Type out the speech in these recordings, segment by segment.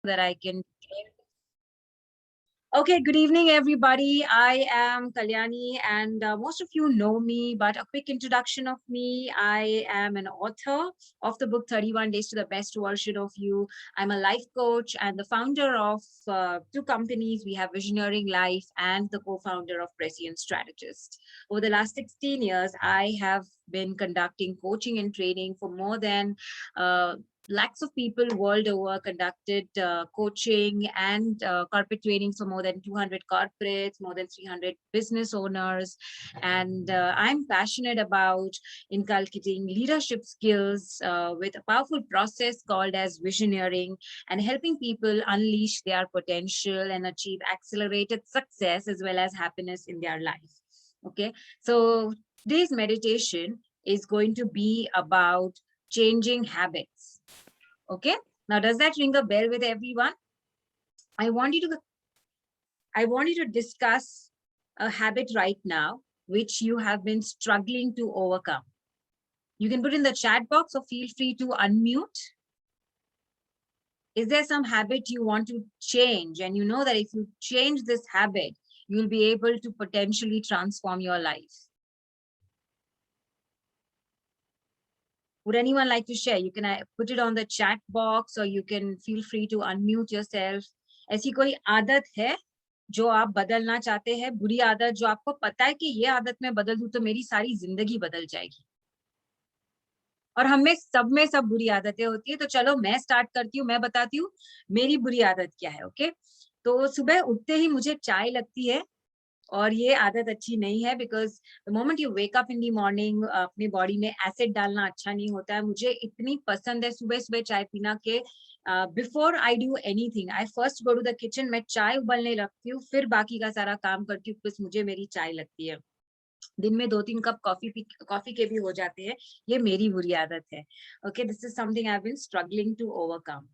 that I can. Okay, good evening, everybody. I am Kalyani, and most of you know me, but a quick introduction of me. I am an author of the book 31 Days to the Best Version of You. I'm a life coach and the founder of two companies. We have Visioneering Life and the co-founder of Prescient Strategist. Over the last 16 years, I have been conducting coaching and training for more than lakhs of people world over, conducted coaching and corporate training for more than 200 corporates, more than 300 business owners. And I'm passionate about inculcating leadership skills with a powerful process called as visioneering, and helping people unleash their potential and achieve accelerated success as well as happiness in their life. Okay, so today's meditation is going to be about changing habits. Okay, now does that ring a bell with everyone? I want you to discuss a habit right now which you have been struggling to overcome. You can put in the chat box or feel free to unmute. Is there some habit you want to change, and you know that if you change this habit, you'll be able to potentially transform your life? Would anyone like to share? You can put it on the chat box, or you can feel free to unmute yourself. ऐसी कोई आदत है जो आप बदलना चाहते हैं, बुरी आदत जो आपको पता है कि ये आदत मैं बदल दूं तो मेरी सारी जिंदगी बदल जाएगी? और हम में सब बुरी आदतें होती है, तो चलो मैं स्टार्ट करती हूँ, मैं बताती हूँ मेरी बुरी आदत क्या है। ओके, तो सुबह उठते ही मुझे चाय लगती है, और ये आदत अच्छी नहीं है, because the moment you wake up in the morning, अपनी बॉडी में एसिड डालना अच्छा नहीं होता है। मुझे इतनी पसंद है सुबह सुबह चाय पीना के before I do anything, I first go to the kitchen, मैं चाय उबलने लगती हूँ, फिर बाकी का सारा काम करती हूँ, बस मुझे मेरी चाय लगती है। दिन में 2-3 कप कॉफी के भी हो जाते हैं, ये मेरी बुरी आदत है। Okay, this is something I have been struggling to overcome.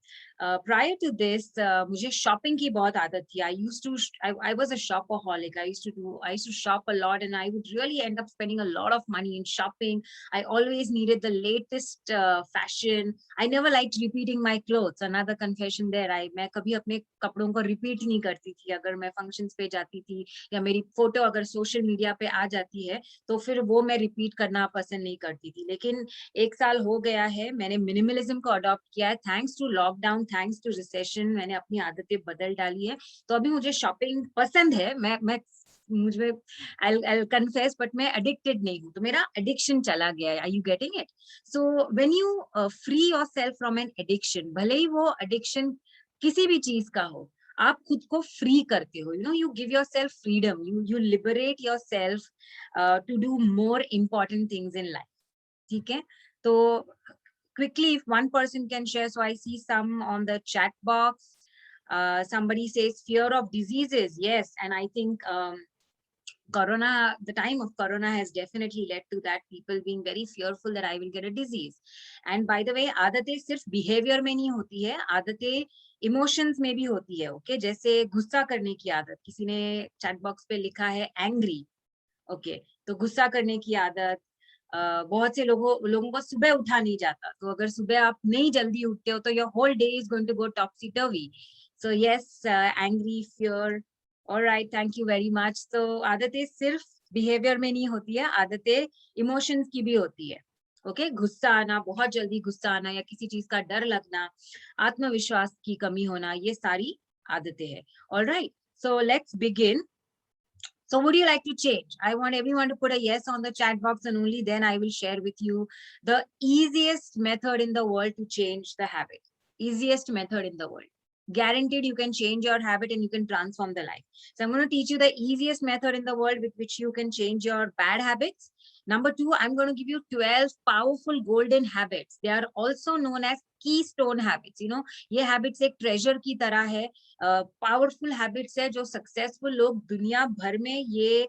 Prior to this मुझे शॉपिंग की बहुत आदत थी। I was a shopaholic. I used to shop a lot, and I would really end up spending a lot of money in shopping. I always needed the latest fashion. I never liked repeating my clothes. Another confession there. मैं कभी अपने कपड़ों को repeat नहीं करती थी। अगर मैं फंक्शंस पे जाती थी या मेरी फोटो अगर सोशल मीडिया पे आ जाती है, तो फिर वो मैं रिपीट करना पसंद नहीं करती थी। लेकिन 1 साल हो गया है, मैंने मिनिमलिज्म को अडॉप्ट किया है। Thanks to lockdown, thanks to recession, मैंने अपनी आदतें बदल डाली है। तो अभी मुझे शॉपिंग पसंद है, मैं मुझे I'll confess, बट मैं एडिक्टेड नहीं हूँ, तो मेरा एडिक्शन चला गया है। Are you getting it? So when you free yourself from an addiction, भले ही वो एडिक्शन किसी भी चीज का हो, आप खुद को फ्री करते हो। You give your self freedom, you liberate your self to do more important things in life. ठीक है, तो quickly, if one person can share. So I see some on the chat box. Somebody says fear of diseases. Yes, and I think the time of corona has definitely led to that, people being very fearful that I will get a disease. And by the way, आदतें सिर्फ behavior में नहीं होती है, आदतें emotions में भी होती है। ओके, जैसे गुस्सा करने की आदत, किसी ने चैट बॉक्स पे लिखा है एंग्री। ओके, तो गुस्सा करने की आदत, बहुत से लोगों को सुबह उठा नहीं जाता, तो अगर सुबह आप नहीं जल्दी उठते हो तो your whole day is going to go topsy turvy. So yes, angry, fear, alright, thank you very much. तो आदतें सिर्फ बिहेवियर में नहीं होती है, आदतें इमोशंस की भी होती है। ओके, गुस्सा आना, बहुत जल्दी गुस्सा आना, या किसी चीज का डर लगना, आत्मविश्वास की कमी होना, ये सारी आदतें हैं। Alright, so let's begin. So would you like to change? I want everyone to put a yes on the chat box, and only then I will share with you the easiest method in the world to change the habit. Easiest method in the world. Guaranteed you can change your habit and you can transform the life. So I'm going to teach you the easiest method in the world with which you can change your bad habits. Number 2, I'm going to give you 12 powerful golden habits. They are also known as keystone habits. ये habits एक treasure की तरह है, powerful habits है, जो successful लोग दुनिया भर में ये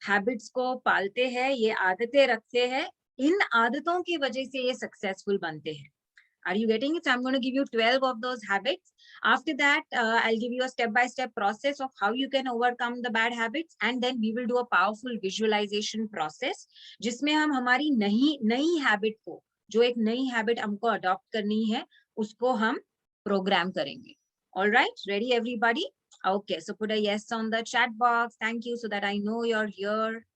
हैबिट्स को पालते हैं, ये आदतें रखते हैं, इन आदतों की वजह से ये सक्सेसफुल बनते हैं। Are you getting it? So I'm going to give you 12 of those habits. After that, I'll give you a step-by-step process of how you can overcome the bad habits, and then we will do a powerful visualization process, जिसमें हम हमारी नई habit को, जो एक नई habit हमको adopt करनी है, उसको हम प्रोग्राम करेंगे। All right, ready everybody? Okay, so put a yes on the chat box. Thank you, so that I know you're here.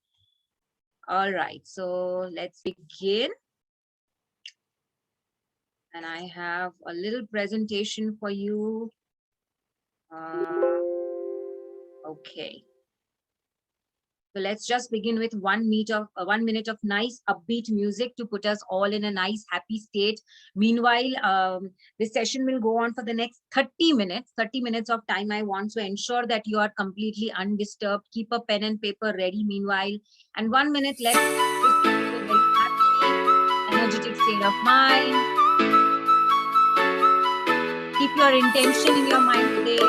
All right, so let's begin. And I have a little presentation for you. Okay. So let's just begin with 1 minute of nice upbeat music to put us all in a nice happy state. Meanwhile, this session will go on for the next 30 minutes. 30 minutes of time I want to ensure that you are completely undisturbed. Keep a pen and paper ready meanwhile. And 1 minute left. Just be in a very happy, energetic state of mind. Keep your intention in your mind today.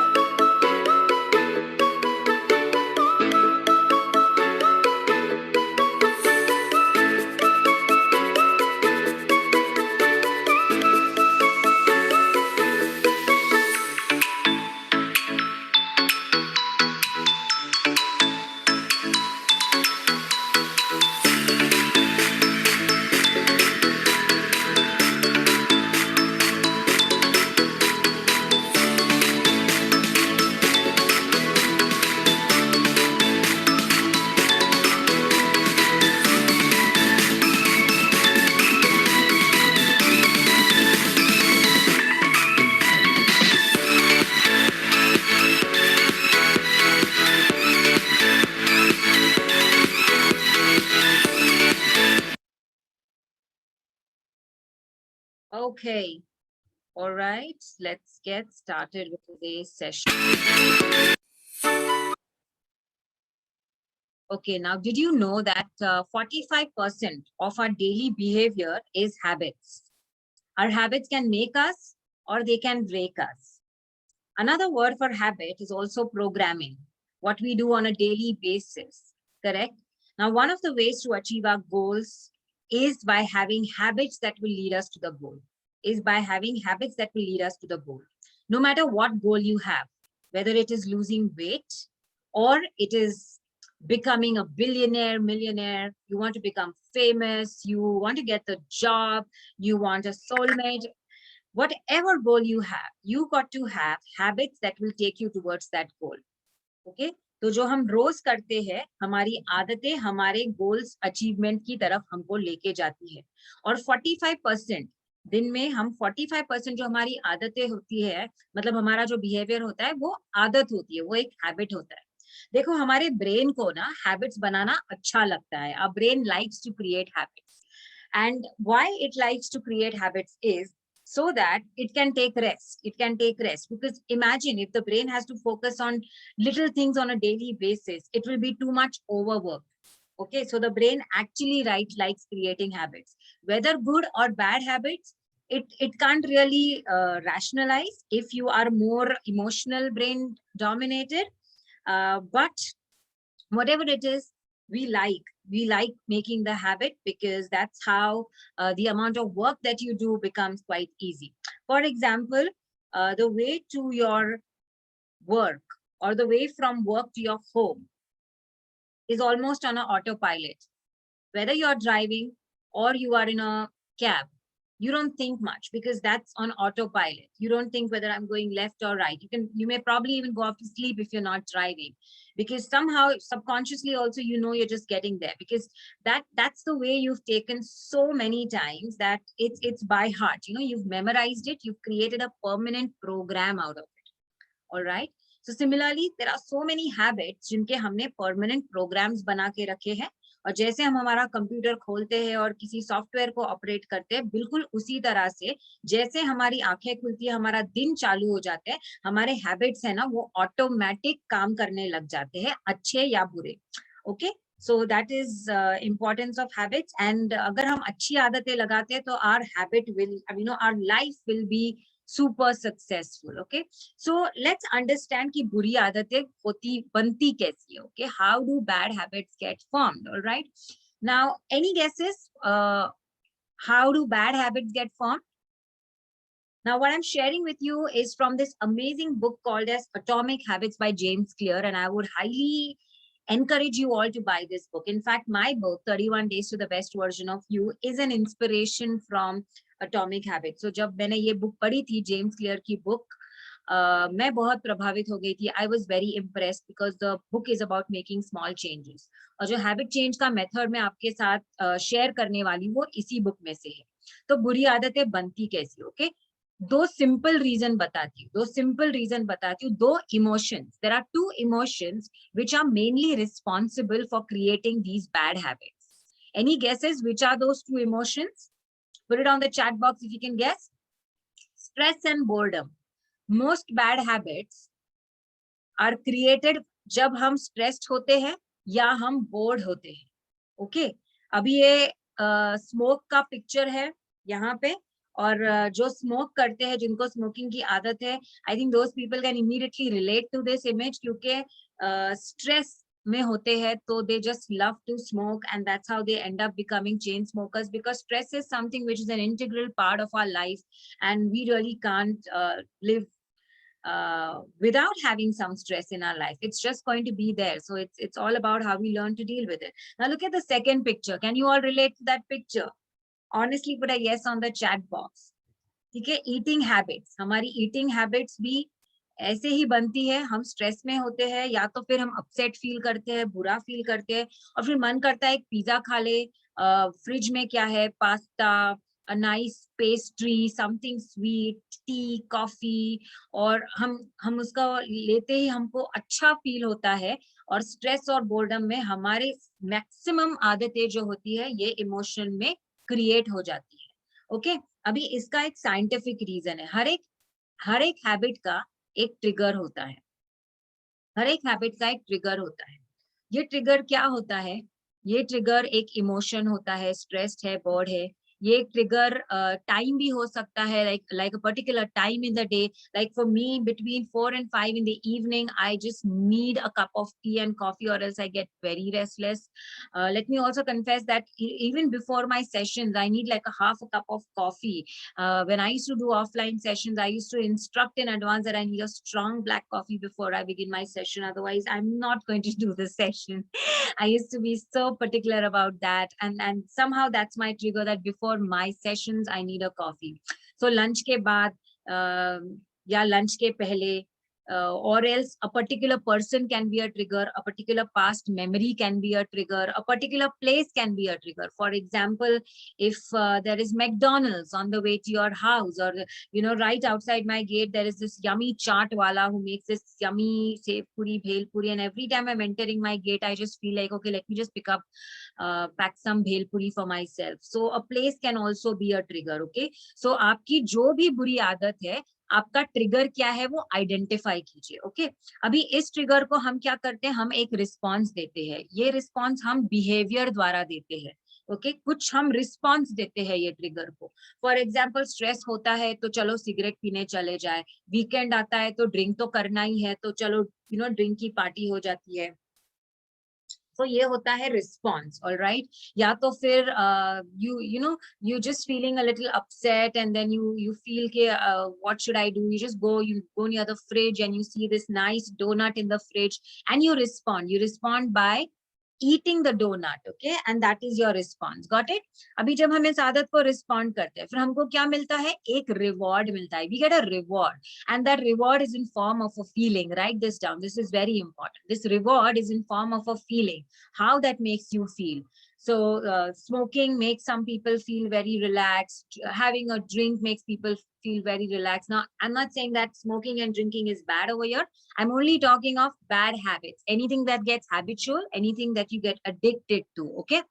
Okay. All right, let's get started with today's session. Okay, now did you know that 45% of our daily behavior is habits? Our habits can make us or they can break us. Another word for habit is also programming, what we do on a daily basis, correct? Now, one of the ways to achieve our goals is by having habits that will lead us to the goal, No matter what goal you have, whether it is losing weight or it is becoming a billionaire, millionaire, you want to become famous, you want to get the job, you want a soulmate, whatever goal you have, you got to have habits that will take you towards that goal. Okay, तो जो हम रोज करते हैं, हमारी आदतें हमारे goals achievement की तरफ हमको लेके जाती है। और 45% दिन में हम 45% जो हमारी आदतें होती है, मतलब हमारा जो बिहेवियर होता है वो आदत होती है, वो एक हैबिट होता है। देखो हमारे ब्रेन को ना हैबिट्स बनाना अच्छा लगता है। Our brain likes to create habits, and why it likes to create habits is so that it can take rest. It can take rest, because imagine if the brain has to focus on little things on a daily basis, it will be too much overwork. Okay, so the brain actually likes creating habits, whether good or bad habits. It can't really rationalize if you are more emotional brain dominated, but whatever it is, we like making the habit, because that's how the amount of work that you do becomes quite easy. For example, the way to your work or the way from work to your home is almost on an autopilot. Whether you're driving or you are in a cab, you don't think much, because that's on autopilot. You don't think whether I'm going left or right. You may probably even go off to sleep if you're not driving, because somehow subconsciously also you're just getting there, because that's the way you've taken so many times that it's by heart. You've memorized it, you've created a permanent program out of it. All right, so similarly there are so many habits जिनके हमने permanent programs बना के रखे हैं, और जैसे हम हमारा कंप्यूटर खोलते हैं और किसी सॉफ्टवेयर को ऑपरेट करते हैं, बिल्कुल उसी तरह से जैसे हमारी आंखें खुलती है, हमारा दिन चालू हो जाता है, हमारे हैबिट्स है ना वो ऑटोमेटिक काम करने लग जाते हैं, अच्छे या बुरे। Okay, so that is importance of habits. And अगर हम अच्छी आदतें लगाते हैं तो our habit will, our life will be super successful. Okay, so let's understand कि बुरी आदतें बनती कैसी है. Okay, how do bad habits get formed? All right, now any guesses how do bad habits get formed? Now what I'm sharing with you is from this amazing book called as Atomic Habits by James Clear, and I would highly encourage you all to buy this book. In fact, my book 31 Days to the Best Version of You is an inspiration from Atomic Habits. So जब मैंने ये book पढ़ी थी, James Clear की book, मैं बहुत प्रभावित हो गई थी. I was very impressed because the book is about making small changes. और जो हैबिट चेंज का मेथड मैं आपके साथ शेयर करने वाली हूँ वो इसी बुक में से है. तो बुरी आदतें बनती कैसी, ओके? दो सिंपल रीजन बताती हूँ, दो emotions. There are two emotions which are mainly responsible for creating these bad habits. Any guesses which are those two emotions? Put it on the chat box if you can guess. Stress and boredom. Most bad habits are created जब हम stressed होते हैं या हम bored होते हैं. Okay, अभी ये स्मोक का पिक्चर है यहाँ पे. और जो स्मोक करते हैं, जिनको स्मोकिंग की आदत है, I think those people can immediately relate to this image, क्योंकि स्ट्रेस में होते हैं तो they just love to smoke and that's how they end up becoming chain smokers, because stress is something which is an integral part of our life and we really can't live without having some stress in our life. It's just going to be there. So it's all about how we learn to deal with it. Now look at the second picture. Can you all relate to that picture? Honestly, put a yes on the chat box. ठीक है, eating habits. हमारी eating habits भी ऐसे ही बनती है. हम stress में होते हैं या तो फिर हम अपसेट फील करते हैं, बुरा फील करते हैं और फिर मन करता है एक पिज्जा खा ले. फ्रिज में क्या है, pasta, a nice pastry, something sweet, tea, coffee, और हम उसका लेते ही हमको अच्छा फील होता है. और स्ट्रेस और बोर्डम में हमारे मैक्सिमम आदतें जो होती है ये इमोशन में क्रिएट हो जाती है. ओके, अभी इसका एक साइंटिफिक रीजन है. हर एक हैबिट का एक ट्रिगर होता है. हर एक हैबिट का एक ट्रिगर होता है. ये ट्रिगर क्या होता है? ये ट्रिगर एक इमोशन होता है, स्ट्रेस्ड है, बोर्ड है. ये ट्रिगर टाइम भी हो सकता है, like a particular time in the day. Like for me, between 4 and 5 in the evening, I just need a cup of tea and coffee, or else I get very restless. Let me also confess that even before my sessions, I need like a half a cup of coffee. When I used to do offline sessions, I used to instruct in advance that I need a strong black coffee before I begin my session. Otherwise, I'm not going to do the session. I used to be so particular about that. And somehow that's my trigger, that before my sessions, I need a coffee. So lunch ke baad, या lunch के पहले, or else a particular person can be a trigger, a particular past memory can be a trigger, a particular place can be a trigger. For example, if there is McDonald's on the way to your house, or right outside my gate there is this yummy chaat wala who makes this yummy sev puri, bhel puri, and every time I'm entering my gate I just feel like, okay, let me just pack some bhel puri for myself. So a place can also be a trigger. Okay, so आपकी जो भी बुरी आदत है, आपका trigger क्या है वो आइडेंटिफाई कीजिए. ओके, अभी इस ट्रिगर को हम क्या करते हैं, हम एक रिस्पॉन्स देते हैं. ये रिस्पॉन्स हम बिहेवियर द्वारा देते हैं. ओके, कुछ हम रिस्पॉन्स देते हैं ये ट्रिगर को. फॉर एग्जाम्पल, स्ट्रेस होता है तो चलो सिगरेट पीने चले जाए. वीकेंड आता है तो ड्रिंक तो करना ही है, तो चलो ड्रिंक की पार्टी हो जाती है. तो ये होता है रिस्पॉन्स. ऑल राइट, या तो फिर you just feeling a little upset and then you feel ke what should I do, you go near the fridge and you see this nice donut in the fridge and you respond by eating the donut. Okay, and that is your response. Got it? अभी जब हम इस आदत को respond करते हैं, फिर हमको क्या मिलता है, एक रिवॉर्ड मिलता है. we get a reward and that reward is in form of a feeling. Write this down, this is very important. This reward is in form of a feeling. How that makes you feel. So smoking makes some people feel very relaxed. Having a drink makes people feel very relaxed. Now, I'm not saying that smoking and drinking is bad over here. I'm only talking of bad habits. Anything that gets habitual, anything that you get addicted to. Okay.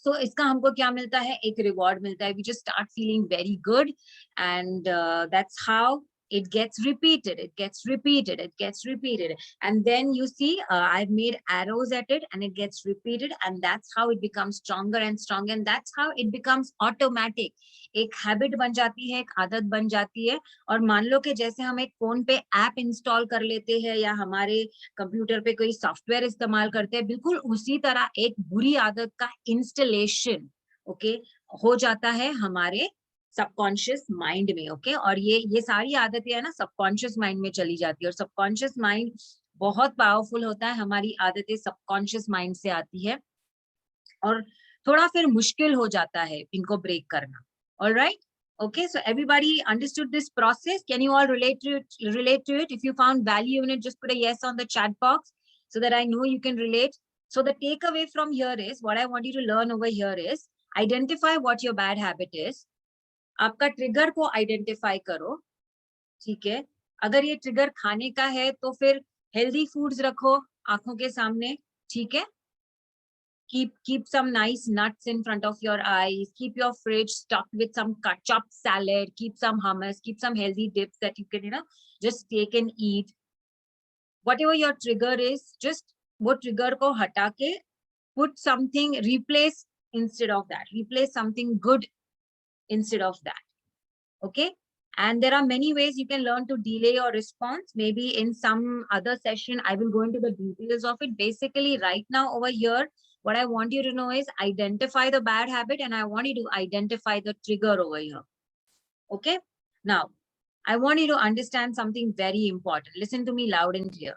So इसका हमको क्या मिलता है, एक reward मिलता है. We just start feeling very good, and that's how it gets repeated, and then you see I've made arrows at it and it gets repeated, and that's how it becomes stronger and stronger, and that's how it becomes automatic. एक habit बन जाती है, एक आदत बन जाती है. और मान लो कि जैसे हम एक फोन पे ऐप इंस्टॉल कर लेते हैं या हमारे कंप्यूटर पे कोई सॉफ्टवेयर इस्तेमाल करते हैं, बिल्कुल उसी तरह एक बुरी आदत का इंस्टॉलेशन ओके हो जाता है हमारे सबकॉन्शियस माइंड में. ओके, और ये सारी आदतें है ना सबकॉन्शियस माइंड में चली जाती है, और सबकॉन्शियस माइंड बहुत पावरफुल होता है. हमारी आदतें सबकॉन्शियस माइंड से आती है और थोड़ा फिर मुश्किल हो जाता है इनको ब्रेक करना. Alright, Okay, so everybody understood this process. Can you all relate to it? If you found value in it, just put a yes on the chat box so that I know you can relate. So the takeaway from here is, what I want you to learn over here is, identify what your bad habit is. आपका trigger को identify करो, ठीक है? अगर ये trigger खाने का है तो फिर हेल्दी फूड्स रखो आंखों के सामने, ठीक है? Keep some nice nuts in front of your eyes, keep your fridge stocked with some chopped salad, keep some hummus, keep some healthy dips that you can, just take and eat. Whatever your trigger is, just wo trigger ko hata ke put something, replace instead of that, replace something good instead of that. Okay, and there are many ways you can learn to delay your response. Maybe in some other session I will go into the details of it. Basically right now over here, what I want you to know is identify the bad habit, and I want you to identify the trigger over here. Okay, now I want you to understand something very important. Listen to me loud and clear.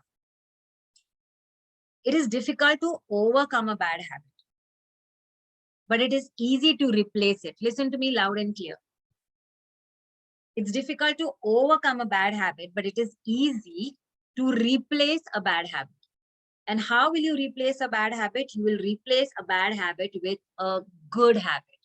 It is difficult to overcome a bad habit, but it is easy to replace it. Listen to me loud and clear. It's difficult to overcome a bad habit, but it is easy to replace a bad habit. And how will you replace a bad habit? You will replace a bad habit with a good habit.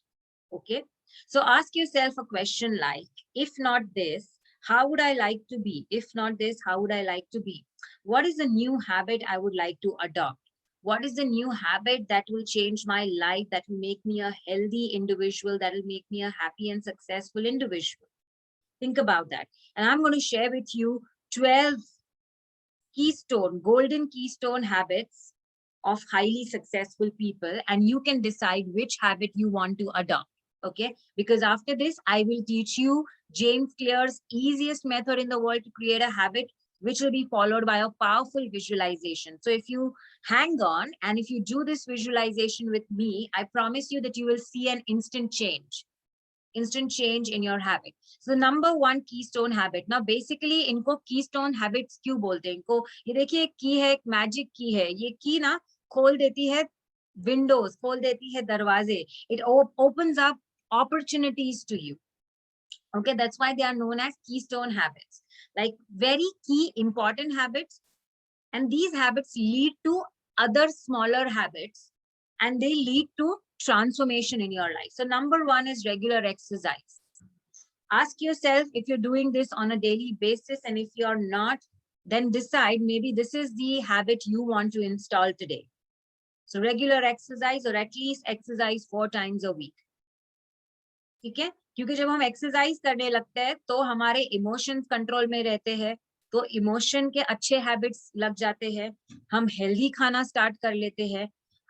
Okay. So ask yourself a question like, if not this, how would I like to be? If not this, how would I like to be? What is the new habit I would like to adopt? What is the new habit that will change my life, that will make me a healthy individual, that will make me a happy and successful individual? Think about that. And I'm going to share with you 12 golden keystone habits of highly successful people, and you can decide which habit you want to adopt. Okay, because after this I will teach you James Clear's easiest method in the world to create a habit, which will be followed by a powerful visualization. So if you hang on and if you do this visualization with me, I promise you that you will see an instant change in your habit. So number one keystone habit. Now basically इनको keystone habits क्यों बोलते हैं? इनको ये देखिए एक की है, एक magic key है. ये की ना खोल देती है windows, खोल देती है दरवाजे. It opens up opportunities to you. Okay, that's why they are known as keystone habits. Like very key important habits, and these habits lead to other smaller habits, and they lead to transformation in your life. So number one is regular exercise. Ask yourself if you're doing this on a daily basis, and if you're not, then decide maybe this is the habit you want to install today. So regular exercise, or at least exercise 4 times a week. ठीक है? क्योंकि जब हम exercise करने लगते हैं तो हमारे इमोशंस कंट्रोल में रहते हैं, तो इमोशन के अच्छे हैबिट्स लग जाते हैं, हम हेल्दी खाना स्टार्ट कर लेते हैं,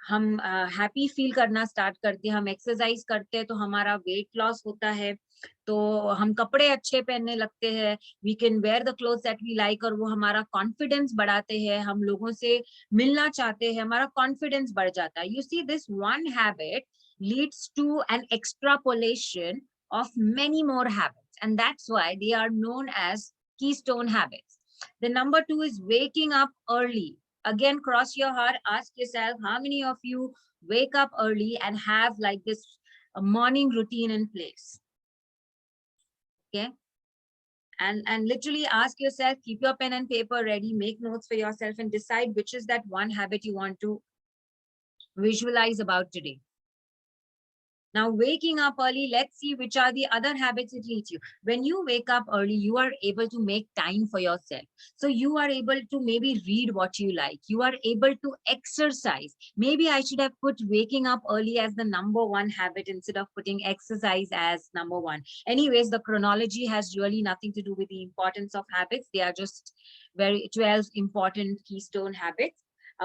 हम हैप्पी फील करना स्टार्ट करते हैं, हम एक्सरसाइज करते हैं तो हमारा वेट लॉस होता है, तो हम कपड़े अच्छे पहनने लगते हैं, we can wear the clothes that we like, और वो हमारा कॉन्फिडेंस बढ़ाते हैं, हम लोगों से मिलना चाहते हैं, हमारा कॉन्फिडेंस बढ़ जाता है. You see this one habit leads to an extrapolation of many more habits, and that's why they are known as keystone habits. The number 2 is waking up early. Again, cross your heart, ask yourself, how many of you wake up early and have like this morning routine in place? Okay, and literally ask yourself, keep your pen and paper ready, make notes for yourself, and decide which is that one habit you want to visualize about today. Now, waking up early, let's see which are the other habits it leads you. When you wake up early, you are able to make time for yourself. So you are able to maybe read what you like. You are able to exercise. Maybe I should have put waking up early as the number 1 habit instead of putting exercise as number 1. Anyways, the chronology has really nothing to do with the importance of habits. They are just 12 important keystone habits.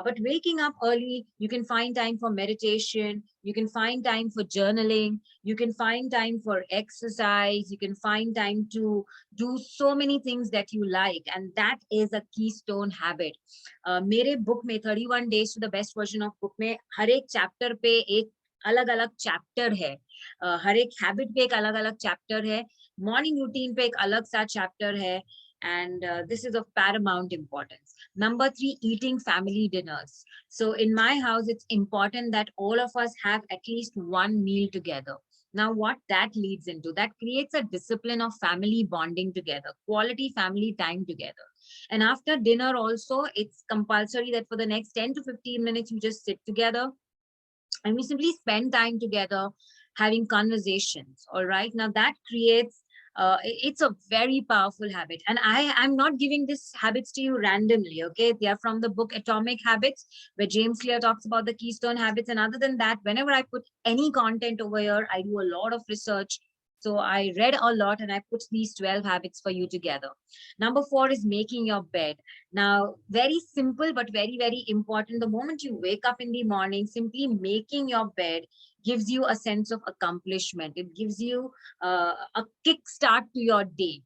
But waking up early, you can find time for meditation, you can find time for journaling, you can find time for exercise, you can find time to do so many things that you like, and that is a keystone habit. मेरे book में 31 Days to the Best Version of book में हर एक chapter पे एक अलग-अलग chapter है, हर एक habit पे एक अलग-अलग chapter है, morning routine पे एक अलग सा chapter है, and this is of paramount importance. Number 3, eating family dinners. So in my house, it's important that all of us have at least one meal together. Now, what that leads into, that creates a discipline of family bonding together, quality family time together. And after dinner also, it's compulsory that for the next 10 to 15 minutes, you just sit together and we simply spend time together having conversations. All right. Now that creates it's a very powerful habit, and I'm not giving these habits to you randomly. Okay, they are from the book Atomic Habits, where James Clear talks about the keystone habits. And other than that, whenever I put any content over here, I do a lot of research. So I read a lot and I put these 12 habits for you together. Number 4 is making your bed. Now, very simple, but very, very important. The moment you wake up in the morning, simply making your bed gives you a sense of accomplishment. It gives you a kick start to your day.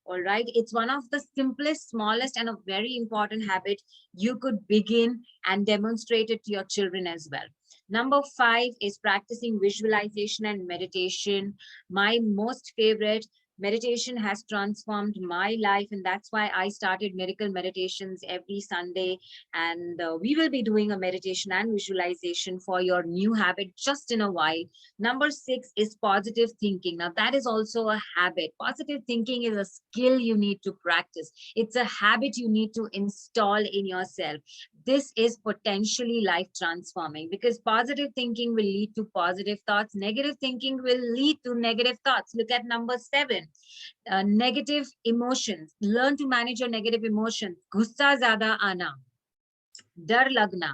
All right. It's one of the simplest, smallest, and a very important habit you could begin and demonstrate it to your children as well. Number 5 is practicing visualization and meditation. My most favorite. Meditation has transformed my life, and that's why I started Miracle Meditations every Sunday. And we will be doing a meditation and visualization for your new habit just in a while. Number 6 is positive thinking. Now, that is also a habit. Positive thinking is a skill you need to practice. It's a habit you need to install in yourself. This is potentially life transforming, because positive thinking will lead to positive thoughts. Negative thinking will lead to negative thoughts. Look at number 7. Negative emotions. Learn to manage your negative emotions. गुस्सा ज्यादा आना, डर लगना,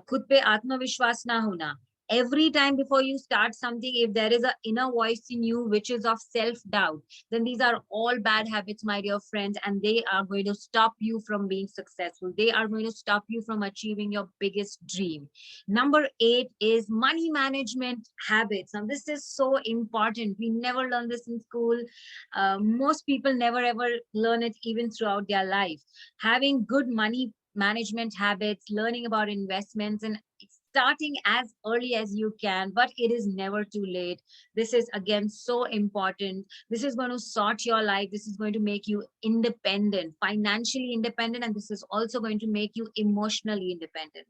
खुद पे आत्मविश्वास ना होना. Every time before you start something, if there is an inner voice in you which is of self-doubt, then these are all bad habits, my dear friends, and they are going to stop you from being successful. They are going to stop you from achieving your biggest dream. Number 8 is money management habits. Now, this is so important. We never learn this in school. Most people never ever learn it even throughout their life. Having good money management habits, learning about investments, and starting as early as you can, but it is never too late. This is again so important. This is going to sort your life. This is going to make you independent, financially independent, and this is also going to make you emotionally independent.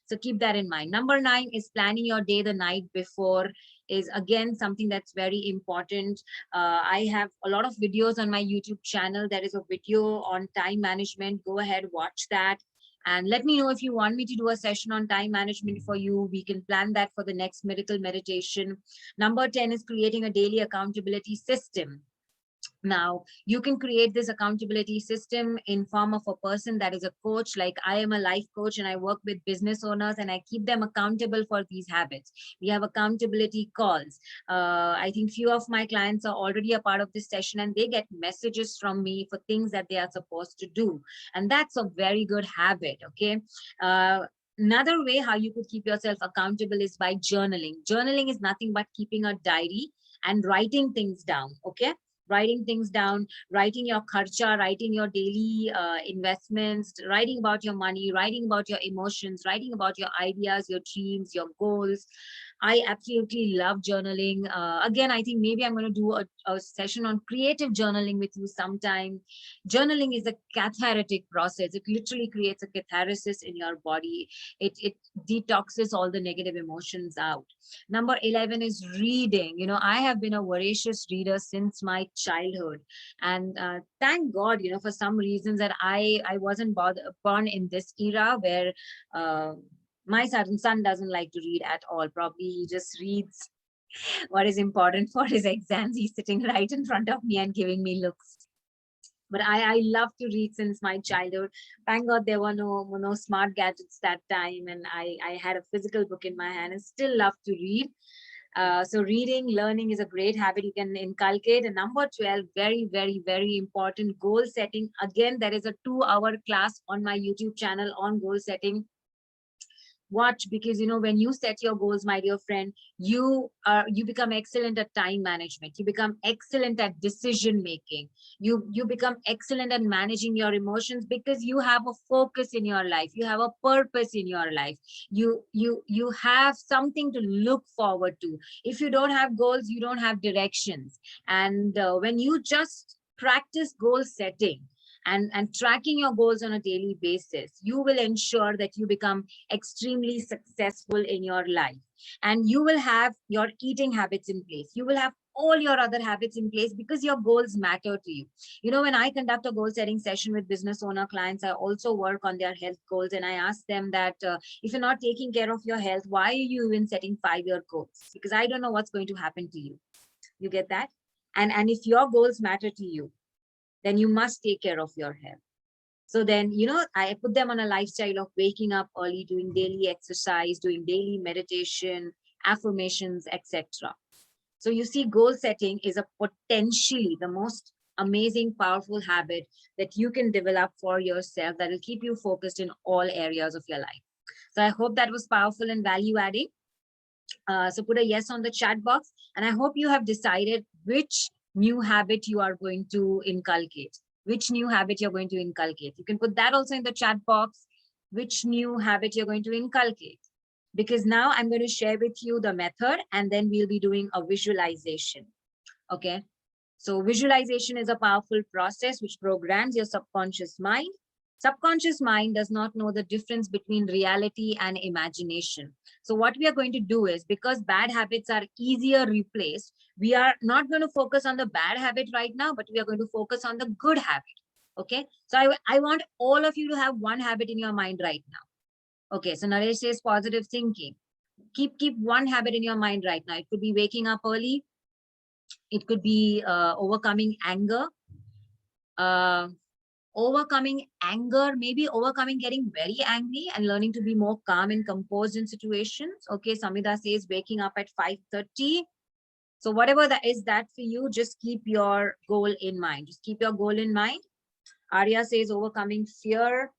So keep that in mind. Number 9 is planning your day the night before, is again something that's very important. I have a lot of videos on my YouTube channel. There is a video on time management. Go ahead, watch that. And let me know if you want me to do a session on time management for you. We can plan that for the next miracle meditation. Number 10 is creating a daily accountability system. Now, you can create this accountability system in form of a person that is a coach. Like I am a life coach and I work with business owners and I keep them accountable for these habits. We have accountability calls. I think few of my clients are already a part of this session and they get messages from me for things that they are supposed to do. And that's a very good habit, okay? Another way how you could keep yourself accountable is by journaling. Journaling is nothing but keeping a diary and writing things down, okay? Writing things down, writing your kharcha, writing your daily investments, writing about your money, writing about your emotions, writing about your ideas, your dreams, your goals. I absolutely love journaling. Again, I think maybe I'm going to do a session on creative journaling with you sometime. Journaling is a cathartic process. It literally creates a catharsis in your body. It detoxes all the negative emotions out. Number 11 is reading. You know, I have been a voracious reader since my childhood. And thank God, you know, for some reasons that I wasn't born in this era where my son doesn't like to read at all. Probably he just reads what is important for his exams. He's sitting right in front of me and giving me looks. But I love to read since my childhood. Thank God there were no smart gadgets that time, and I had a physical book in my hand and still love to read. So reading, learning is a great habit you can inculcate. And number 12, very, very, very important, goal setting. Again, there is a 2-hour class on my YouTube channel on goal setting. Watch, because you know, when you set your goals, my dear friend, you become excellent at time management. You become excellent at decision making. You become excellent at managing your emotions, because you have a focus in your life. You have a purpose in your life. You have something to look forward to. If you don't have goals, you don't have directions. And when you just practice goal setting, and tracking your goals on a daily basis, you will ensure that you become extremely successful in your life. And you will have your eating habits in place. You will have all your other habits in place because your goals matter to you. You know, when I conduct a goal setting session with business owner clients, I also work on their health goals. And I ask them that if you're not taking care of your health, why are you even setting 5-year goals? Because I don't know what's going to happen to you. You get that? And if your goals matter to you, then you must take care of your health. So then, you know, I put them on a lifestyle of waking up early, doing daily exercise, doing daily meditation, affirmations, etc. So you see, goal setting is a potentially the most amazing, powerful habit that you can develop for yourself that will keep you focused in all areas of your life. So I hope that was powerful and value adding. So put a yes on the chat box. And I hope you have decided which new habit you are going to inculcate, which new habit you're going to inculcate. You can put that also in the chat box, which new habit you're going to inculcate. Because now I'm going to share with you the method and then we'll be doing a visualization. Okay. So visualization is a powerful process which programs your subconscious mind. Subconscious mind does not know the difference between reality and imagination. So what we are going to do is, because bad habits are easier replaced, we are not going to focus on the bad habit right now, but we are going to focus on the good habit. Okay. So I want all of you to have one habit in your mind right now. Okay. So Naresh says positive thinking. Keep one habit in your mind right now. It could be waking up early. It could be overcoming anger. Overcoming anger, maybe overcoming getting very angry and learning to be more calm and composed in situations. Okay, Samida says waking up at 5:30. So whatever that is that for you, just keep your goal in mind. Just keep your goal in mind. Arya says overcoming fear.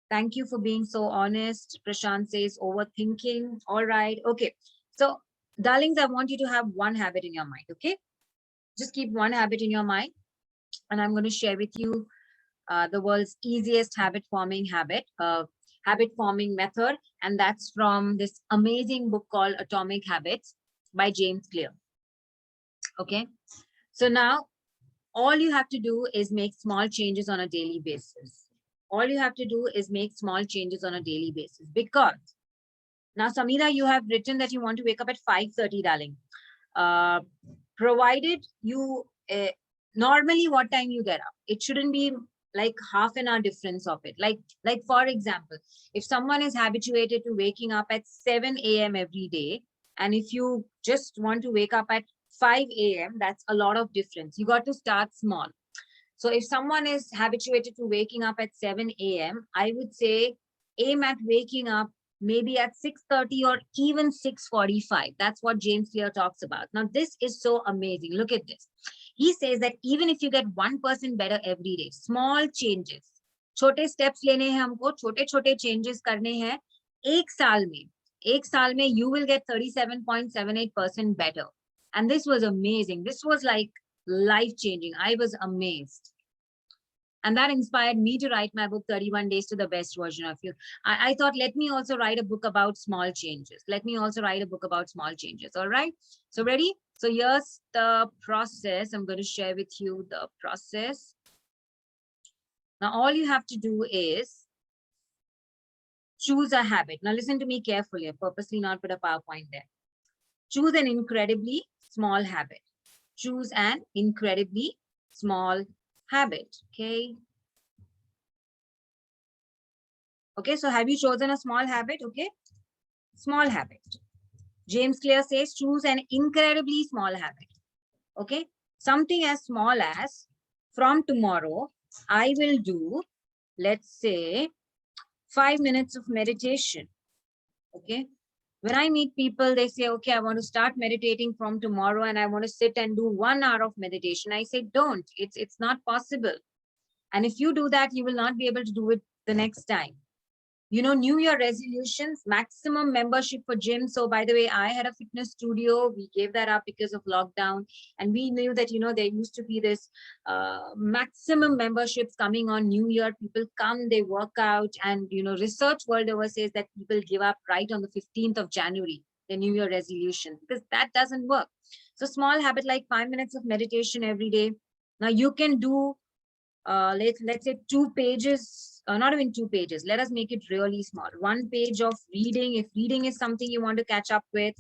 Thank you for being so honest. Prashant says overthinking. All right. Okay. So darlings, I want you to have one habit in your mind. Okay. Just keep one habit in your mind. And I'm going to share with you the world's easiest habit forming method. And that's from this amazing book called Atomic Habits by James Clear. Okay. So now all you have to do is make small changes on a daily basis. All you have to do is make small changes on a daily basis. Because now, Samira, you have written that you want to wake up at 5:30, darling. Provided you, normally what time you get up, it shouldn't be like half an hour difference of it. Like for example, if someone is habituated to waking up at 7 a.m. every day, and if you just want to wake up at 5 a.m., that's a lot of difference. You got to start small. So if someone is habituated to waking up at 7 a.m., I would say aim at waking up maybe at 6:30 or even 6:45. That's what James Clear talks about. Now, this is so amazing. Look at this. He says that even if you get 1% better every day, small changes, छोटे steps लेने हैं हमको, छोटे changes करने हैं, एक साल में you will get 37.78% better. And this was amazing. This was like life-changing. I was amazed. And that inspired me to write my book, 31 Days to the Best Version of You. I thought, let me also write a book about small changes. All right. So ready? So here's the process. I'm going to share with you the process. Now, all you have to do is choose a habit. Now, listen to me carefully. I purposely not put a PowerPoint there. Choose an incredibly small habit. Choose an incredibly small habit. Okay. Okay, so have you chosen a small habit? Okay, small habit. James Clear says choose an incredibly small habit. Okay, something as small as from tomorrow, I will do, let's say, 5 minutes of meditation. Okay, when I meet people, they say, okay, I want to start meditating from tomorrow and I want to sit and do 1 hour of meditation. I say, don't, it's not possible. And if you do that, you will not be able to do it the next time. You know, New Year resolutions, maximum membership for gym. So by the way, I had a fitness studio. We gave that up because of lockdown. And we knew that, you know, there used to be this maximum memberships coming on New Year. People come, they work out. And, you know, research world over says that people give up right on the 15th of January, the New Year resolution, because that doesn't work. So small habit like 5 minutes of meditation every day. Now you can do let's say 2 pages, not even 2 pages. Let us make it really small. 1 page of reading, if reading is something you want to catch up with.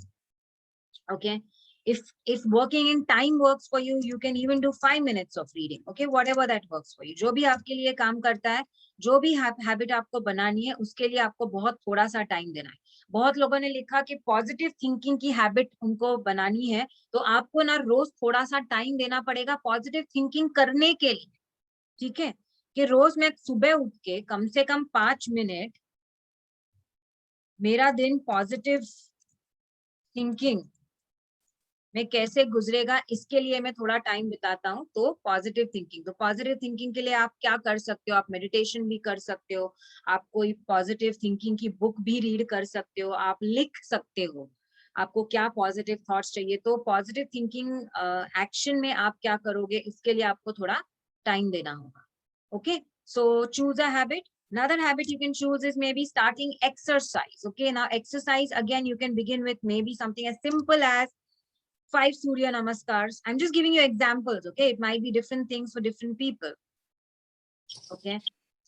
Okay. If working in time works for you, you can even do 5 minutes of reading. Okay, whatever that works for you. जो भी आपके लिए काम करता है, जो भी habit आपको बनानी है, उसके लिए आपको बहुत थोड़ा सा टाइम देना है. बहुत लोगों ने लिखा कि पॉजिटिव थिंकिंग की हैबिट उनको बनानी है, तो आपको ना रोज थोड़ा सा टाइम देना पड़ेगा पॉजिटिव थिंकिंग करने के लिए. ठीक है, कि रोज मैं सुबह उठ के कम से कम 5 मिनट मेरा दिन पॉजिटिव थिंकिंग में कैसे गुजरेगा, इसके लिए मैं थोड़ा टाइम बिताता हूँ. तो पॉजिटिव थिंकिंग के लिए आप क्या कर सकते हो? आप मेडिटेशन भी कर सकते हो, आप कोई पॉजिटिव थिंकिंग की बुक भी रीड कर सकते हो, आप लिख सकते हो आपको क्या पॉजिटिव थॉट्स चाहिए. तो पॉजिटिव थिंकिंग एक्शन में आप क्या करोगे, इसके लिए आपको थोड़ा टाइम देना होगा. Okay, so choose a habit. Another habit you can choose is maybe starting exercise. Okay, now exercise, again, you can begin with maybe something as simple as 5 Surya Namaskars. I'm just giving you examples. Okay, it might be different things for different people. Okay,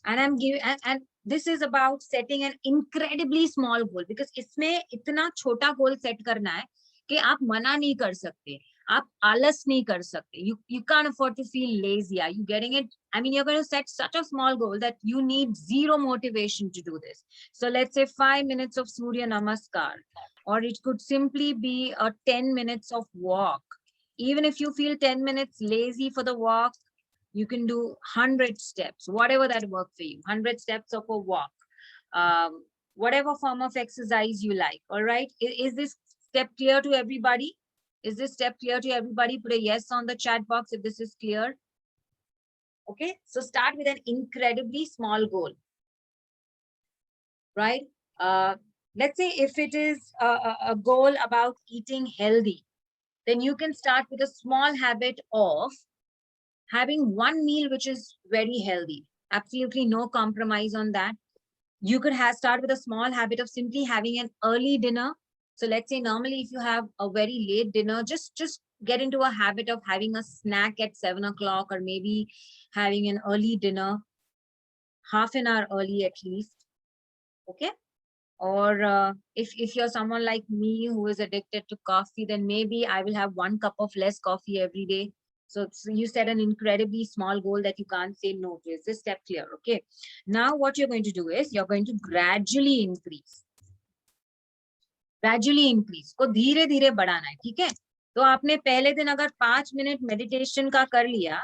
and I'm giving, and this is about setting an incredibly small goal, because इसमें इतना छोटा goal set करना है कि आप मना नहीं कर सकते, आप आलस नहीं कर सकते. You can't afford to feel lazy. Are you getting it? I mean, you're going to set such a small goal that you need zero motivation to do this. So let's say 5 minutes of Surya Namaskar, or it could simply be a 10 minutes of walk. Even if you feel 10 minutes lazy for the walk, you can do 100 steps, whatever that works for you. 100 steps of a walk, whatever form of exercise you like. All right, is this step clear to everybody? Is this step clear to everybody? Put a yes on the chat box if this is clear. Okay, so start with an incredibly small goal, right? Let's say if it is a goal about eating healthy, then you can start with a small habit of having one meal which is very healthy. Absolutely no compromise on that. You could start with a small habit of simply having an early dinner. So let's say normally if you have a very late dinner, just get into a habit of having a snack at 7 o'clock, or maybe having an early dinner, half an hour early at least. Okay. Or if you're someone like me who is addicted to coffee, then maybe I will have 1 cup of less coffee every day. So you set an incredibly small goal that you can't say no to. Is this step clear? Okay. Now what you're going to do is you're going to gradually increase. को धीरे धीरे बढ़ाना है. ठीक है, तो आपने पहले दिन अगर 5 मिनट मेडिटेशन का कर लिया,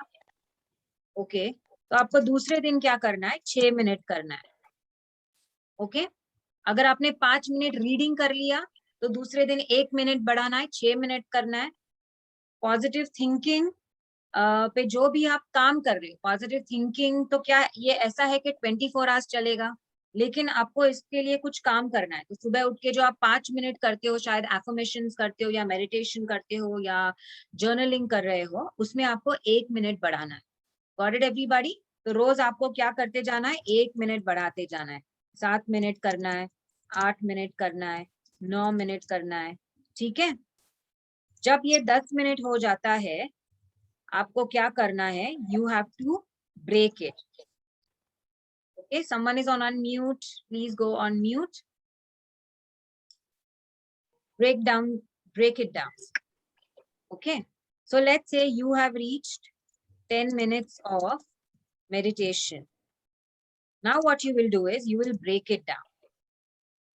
ओके, तो आपको दूसरे दिन क्या करना है? 6 मिनट करना है. ओके, अगर आपने 5 मिनट रीडिंग कर लिया, तो दूसरे दिन 1 मिनट बढ़ाना है, 6 मिनट करना है. पॉजिटिव थिंकिंग पे जो भी आप काम कर रहे हो, पॉजिटिव थिंकिंग तो क्या ये ऐसा है कि 24 आवर्स चलेगा, लेकिन आपको इसके लिए कुछ काम करना है. तो सुबह उठ के जो आप 5 मिनट करते हो, शायद एफर्मेशंस करते हो या मेडिटेशन करते हो या जर्नलिंग कर रहे हो, उसमें आपको 1 मिनट बढ़ाना है. Got it everybody? तो रोज आपको क्या करते जाना है? 1 मिनट बढ़ाते जाना है. 7 मिनट करना है, 8 मिनट करना है, 9 मिनट करना है. ठीक है, जब ये 10 मिनट हो जाता है, आपको क्या करना है? You have to break it. Okay, someone is on unmute. Please go on mute. Break it down. Okay, so let's say you have reached 10 minutes of meditation. Now what you will do is you will break it down.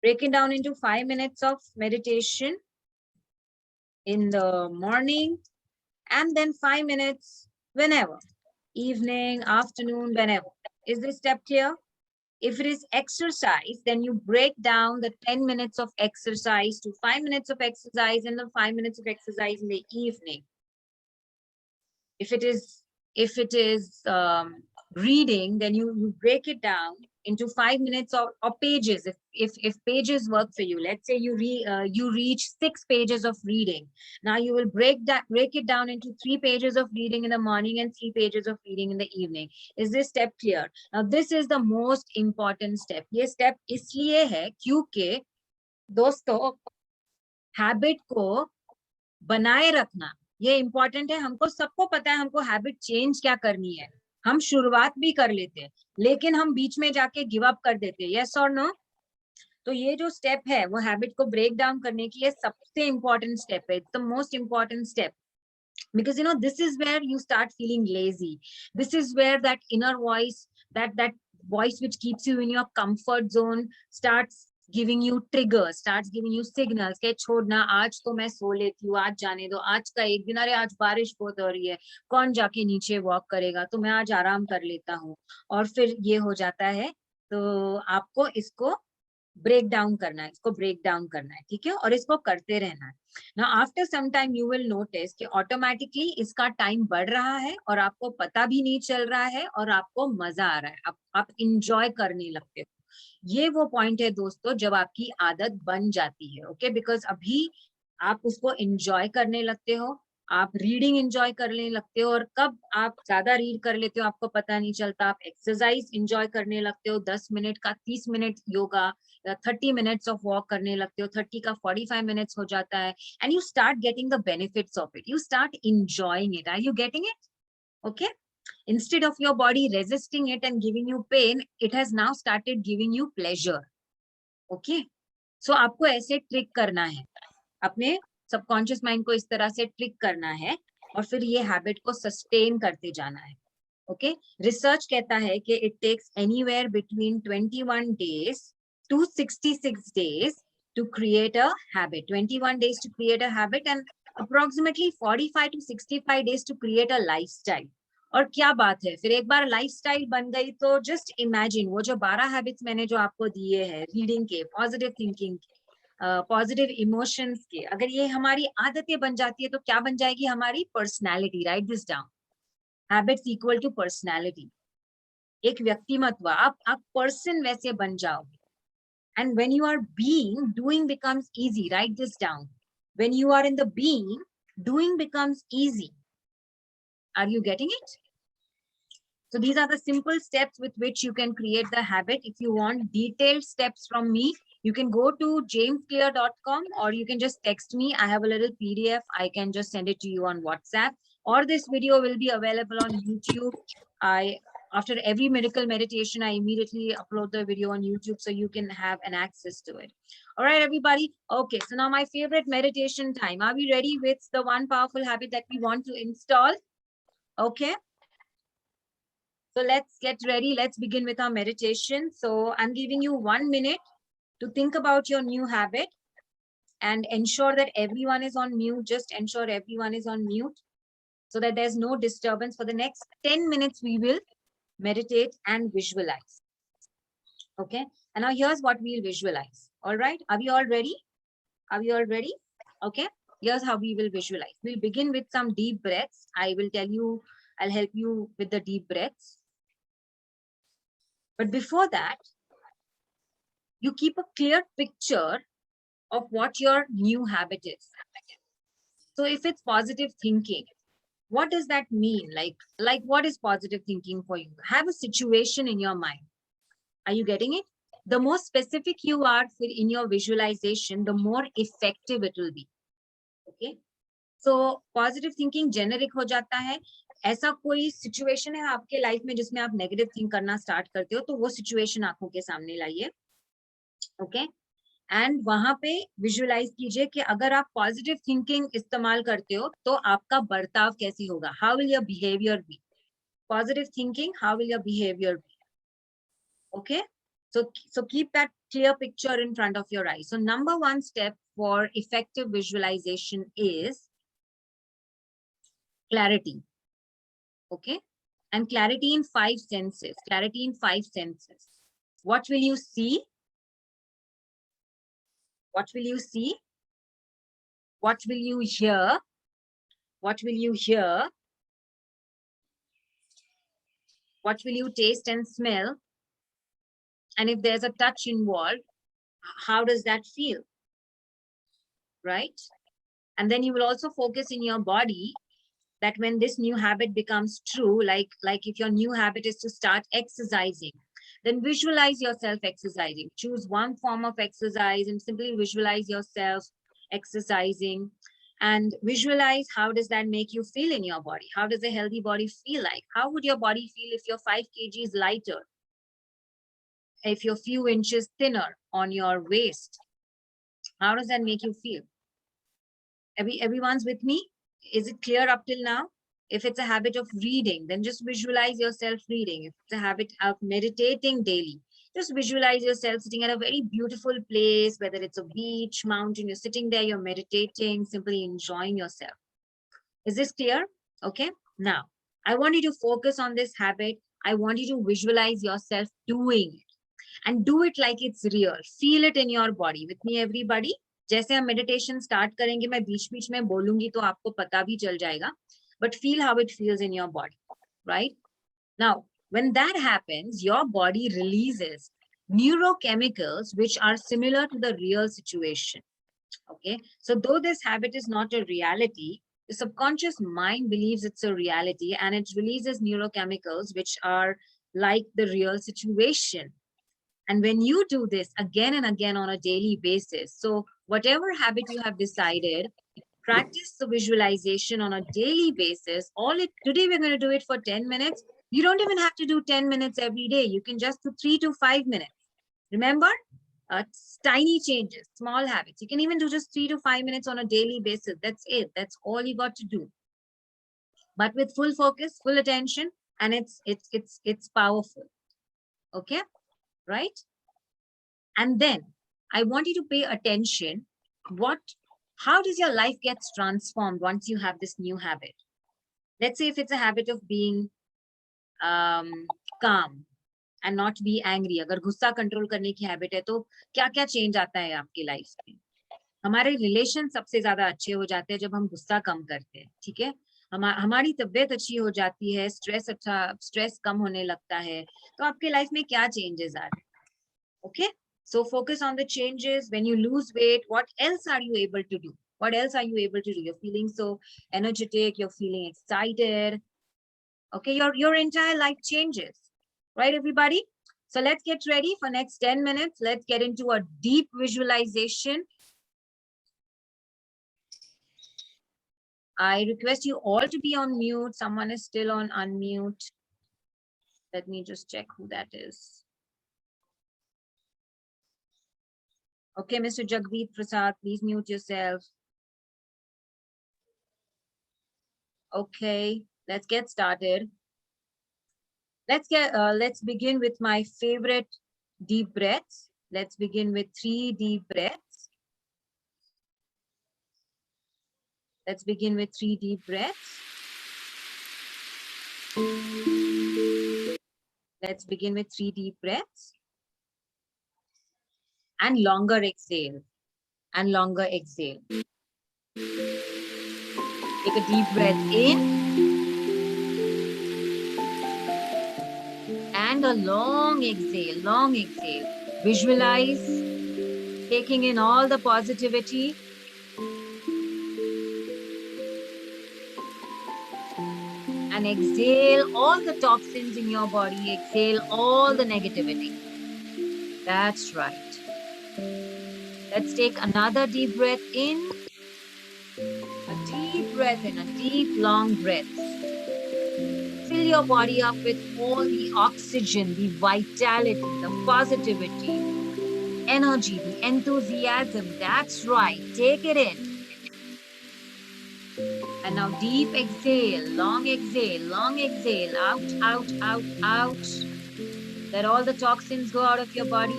Break it down into 5 minutes of meditation in the morning, and then 5 minutes whenever, evening, afternoon, whenever. Is this step clear? If it is exercise, then you break down the 10 minutes of exercise to 5 minutes of exercise and the 5 minutes of exercise in the evening. If it is reading, then you break it down into 5 minutes of pages. If pages work for you, let's say you reach 6 pages of reading. Now you will break it down into 3 pages of reading in the morning and 3 pages of reading in the evening. Is this step clear? Now this is the most important step. ये step इसलिए है क्योंकि दोस्तों habit को बनाए रखना ये important है. हमको सबको पता है हमको हैबिट चेंज क्या करनी है. हम शुरुआत भी कर लेते हैं, लेकिन हम बीच में जाके गिव अप कर देते हैं, यस और नो? तो ये जो स्टेप है वो हैबिट को ब्रेक डाउन करने की ये सबसे इंपॉर्टेंट स्टेप है, the most important step. Because this is where you start feeling lazy. This is where that inner voice, that voice which keeps you in your comfort zone, starts giving you triggers, starts giving you signals के छोड़ना, आज तो मैं सो लेती हूँ, आज जाने दो, आज का एक दिन, अरे आज बारिश बहुत हो रही है, कौन जाके नीचे वॉक करेगा, तो मैं आज आराम कर लेता हूँ. और फिर ये हो जाता है. तो आपको इसको ब्रेक डाउन करना है, इसको ब्रेक डाउन करना है, ठीक है, और इसको करते रहना है. ना after some time you will notice कि ऑटोमेटिकली इसका टाइम बढ़ रहा है और आपको पता भी नहीं चल रहा है और आपको मजा आ रहा है, आप इंजॉय करने लगते हो. ये वो पॉइंट है दोस्तों जब आपकी आदत बन जाती है. ओके, बिकॉज अभी आप उसको इंजॉय करने लगते हो, आप रीडिंग इंजॉय करने लगते हो, और कब आप ज्यादा रीड कर लेते हो आपको पता नहीं चलता. आप एक्सरसाइज इंजॉय करने लगते हो, 10 मिनट का 30 minute yoga, 30 minutes of walk करने लगते हो, 30 का 45 मिनट्स हो जाता है. And you start getting the benefits of it, you start enjoying it. Are you getting it? Okay, instead of your body resisting it and giving you pain, it has now started giving you pleasure. Okay, so आपको ऐसे trick करना है, अपने subconscious mind को इस तरह से trick करना है और फिर ये हैबिट को सस्टेन करते जाना है. ओके, रिसर्च कहता है कि it takes anywhere between 21 days to 66 days to create a habit. 21 days to create a habit and approximately 45 to 65 days to create a lifestyle. और क्या बात है, फिर एक बार लाइफस्टाइल बन गई तो जस्ट इमेजिन वो जो 12 हैबिट्स मैंने जो आपको दिए हैं, रीडिंग के, पॉजिटिव थिंकिंग के, पॉजिटिव इमोशंस के, अगर ये हमारी आदतें बन जाती है तो क्या बन जाएगी हमारी personality. Write this down, habits equal to personality. एक व्यक्तिमत्व, आप पर्सन वैसे बन जाओगे. And when you are being, doing becomes easy. Write this down, when you are in the being, doing becomes easy. Are you getting it? So these are the simple steps with which you can create the habit. If you want detailed steps from me, you can go to jamesclear.com or you can just text me. I have a little PDF. I can just send it to you on WhatsApp, or this video will be available on YouTube. After every miracle meditation, I immediately upload the video on YouTube so you can have an access to it. All right, everybody. Okay, so now my favorite meditation time. Are we ready with the one powerful habit that we want to install? Okay. So let's get ready. Let's begin with our meditation. So I'm giving you 1 minute to think about your new habit and ensure that everyone is on mute. Just ensure everyone is on mute so that there's no disturbance. For the next 10 minutes, we will meditate and visualize. Okay. And now here's what we'll visualize. All right. Are we all ready? Are we all ready? Okay. Here's how we will visualize. We'll begin with some deep breaths. I'll help you with the deep breaths. But before that, you keep a clear picture of what your new habit is. So if it's positive thinking, what does that mean? Like what is positive thinking for you? Have a situation in your mind. Are you getting it? The more specific you are in your visualization, the more effective it will be. Okay. So positive thinking generic हो जाता है. ऐसा कोई situation है आपके life में जिसमें आप नेगेटिव थिंक करना स्टार्ट करते हो, तो वो सिचुएशन आंखों के सामने लाइए. ओके, एंड वहां पे विजुअलाइज कीजिए कि अगर आप पॉजिटिव थिंकिंग इस्तेमाल करते हो तो आपका बर्ताव कैसे होगा. How will your behaviour be? Positive thinking, how will your behaviour be? Okay, so keep that clear picture in front of your eyes. So number one step for effective visualization is clarity. Okay, and clarity in 5 senses. Clarity in 5 senses. What will you see? What will you see? What will you hear? What will you hear? What will you taste and smell? And if there's a touch involved, how does that feel? Right? And then you will also focus in your body that when this new habit becomes true, like if your new habit is to start exercising, then visualize yourself exercising. Choose one form of exercise and simply visualize yourself exercising. and visualize how does that make you feel in your body. How does a healthy body feel like? How would your body feel if you're 5 kgs lighter? If you're few inches thinner on your waist? How does that make you feel? Everyone's with me? Is it clear up till now? If it's a habit of reading, then just visualize yourself reading. If it's a habit of meditating daily, just visualize yourself sitting at a very beautiful place, whether it's a beach, mountain, you're sitting there, you're meditating, simply enjoying yourself. Is this clear? Okay. Now, I want you to focus on this habit. I want you to visualize yourself doing it and do it like it's real. Feel it in your body. With me, everybody. जैसे हम meditation start करेंगे, मैं बीच बीच में बोलूंगी तो आपको पता भी चल जाएगा. But feel how it feels in your body, right? Now, when that happens, your body releases neurochemicals which are similar to the real situation. Okay, so though this habit is not a reality, the subconscious mind believes it's a reality, and it releases neurochemicals which are like the real situation. And when you do this again and again on a daily basis, so whatever habit you have decided, practice the visualization on a daily basis. Today we're going to do it for 10 minutes. You don't even have to do 10 minutes every day. You can just do 3 to 5 minutes. Remember, tiny changes, small habits. You can even do just 3 to 5 minutes on a daily basis. That's it. That's all you got to do. But with full focus, full attention, and it's powerful. Okay, right? And then I want you to pay attention. How does your life get transformed once you have this new habit? Let's say if it's a habit of being calm and not be angry. अगर गुस्सा control करने की habit है तो क्या क्या change आता है आपकी लाइफ में? हमारे रिलेशन सबसे ज्यादा अच्छे हो जाते हैं जब हम गुस्सा कम करते हैं. ठीक है, हमारी तबीयत अच्छी हो जाती है, स्ट्रेस कम होने लगता है. तो आपके लाइफ में क्या चेंजेस आ रहे हैं? Okay, so focus on the changes. When you lose weight, what else are you able to do? What else are you able to do? You're feeling so energetic, you're feeling excited. Okay, your entire life changes, right, everybody? So let's get ready for next 10 minutes. Let's get into a deep visualization. I request you all to be on mute. Someone is still on unmute. Let me just check who that is. Okay, Mr. Jagdeep Prasad, please mute yourself. Okay, let's get started. Let's begin with my favorite deep breaths. Let's begin with 3 deep breaths. Let's begin with 3 deep breaths. Let's begin with 3 deep breaths. And longer exhale. And longer exhale. Take a deep breath in. And a long exhale, long exhale. Visualize taking in all the positivity. And exhale all the toxins in your body. Exhale all the negativity. That's right. Let's take another deep breath in. A deep breath in, a deep, long breath. Fill your body up with all the oxygen, the vitality, the positivity, energy, the enthusiasm. That's right. Take it in. And now deep exhale, long exhale, long exhale. Out, out, out, out. Let all the toxins go out of your body.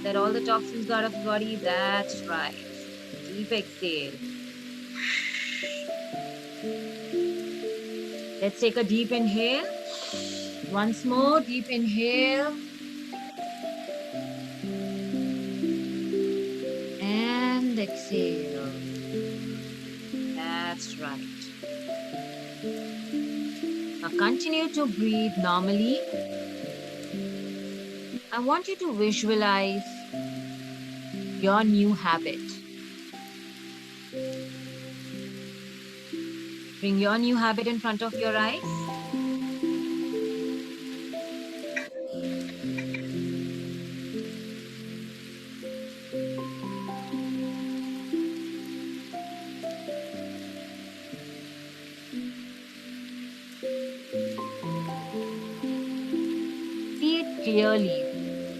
Let all the toxins go out of your body. That's right. Deep exhale. Let's take a deep inhale. Once more, deep inhale. And exhale. That's right. Now continue to breathe normally. I want you to visualize your new habit. Bring your new habit in front of your eyes. clearly